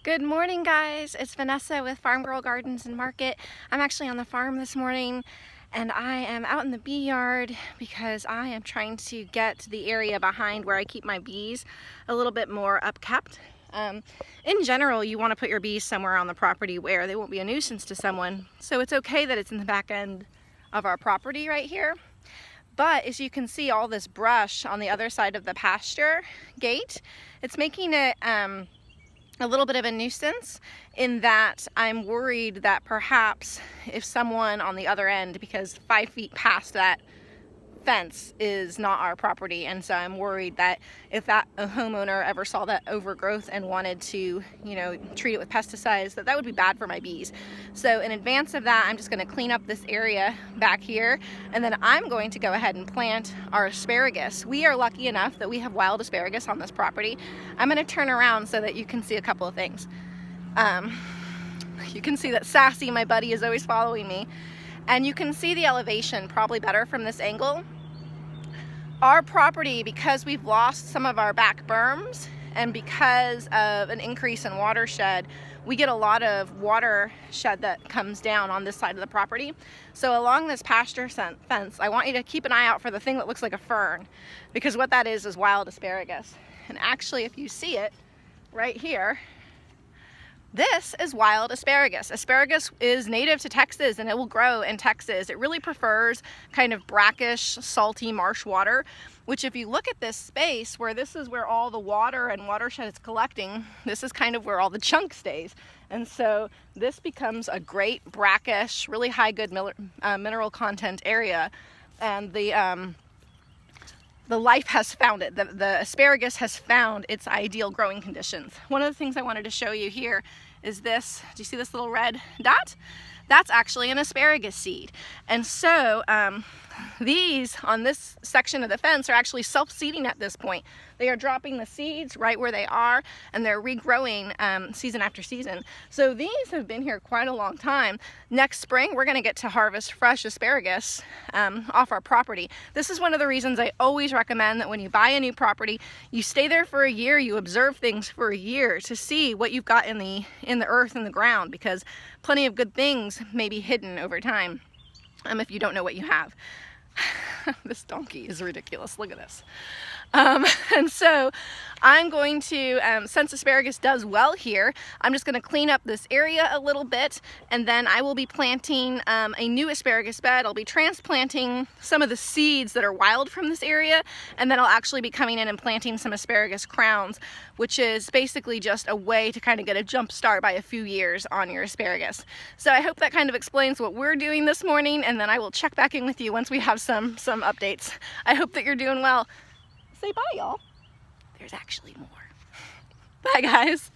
Good morning, guys. It's Vanessa with Farm Girl Gardens and Market. I'm actually on the farm this morning and I am out in the bee yard because I am trying to get the area behind where I keep my bees a little bit more upkept. In general, you want to put your bees somewhere on the property where they won't be a nuisance to someone. So it's okay that it's in the back end of our property right here. But as you can see, all this brush on the other side of the pasture gate, it's making it a little bit of a nuisance in that I'm worried that perhaps if someone on the other end, because 5 feet past that fence is not our property, and so I'm worried that if a homeowner ever saw that overgrowth and wanted to, treat it with pesticides, that would be bad for my bees. So in advance of that, I'm just going to clean up this area back here, and then I'm going to go ahead and plant our asparagus. We are lucky enough that we have wild asparagus on this property. I'm going to turn around so that you can see a couple of things. You can see that Sassy, my buddy, is always following me, and you can see the elevation probably better from this angle. Our property, because we've lost some of our back berms and because of an increase in watershed, we get a lot of watershed that comes down on this side of the property. So along this pasture fence, I want you to keep an eye out for the thing that looks like a fern, because what that is wild asparagus. And actually, if you see it right here, this is wild asparagus. Asparagus is native to Texas and it will grow in Texas. It really prefers kind of brackish, salty marsh water, which if you look at this space where this is where all the water and watershed is collecting, this is kind of where all the chunk stays. And so this becomes a great brackish, really high good mineral content area. And the life has found it. The asparagus has found its ideal growing conditions. One of the things I wanted to show you here is this. Do you see this little red dot? That's actually an asparagus seed. And so these on this section of the fence are actually self-seeding at this point. They are dropping the seeds right where they are, and they're regrowing season after season. So these have been here quite a long time. Next spring, we're gonna get to harvest fresh asparagus off our property. This is one of the reasons I always recommend that when you buy a new property, you stay there for a year, you observe things for a year to see what you've got in the earth and the ground, because plenty of good things may be hidden over time if you don't know what you have. This donkey is ridiculous. Look at this. And so I'm going to, since asparagus does well here, I'm just going to clean up this area a little bit, and then I will be planting a new asparagus bed. I'll be transplanting some of the seeds that are wild from this area, and then I'll actually be coming in and planting some asparagus crowns, which is basically just a way to kind of get a jump start by a few years on your asparagus. So I hope that kind of explains what we're doing this morning, and then I will check back in with you once we have some updates. I hope that you're doing well. Say bye, y'all. There's actually more. Bye, guys.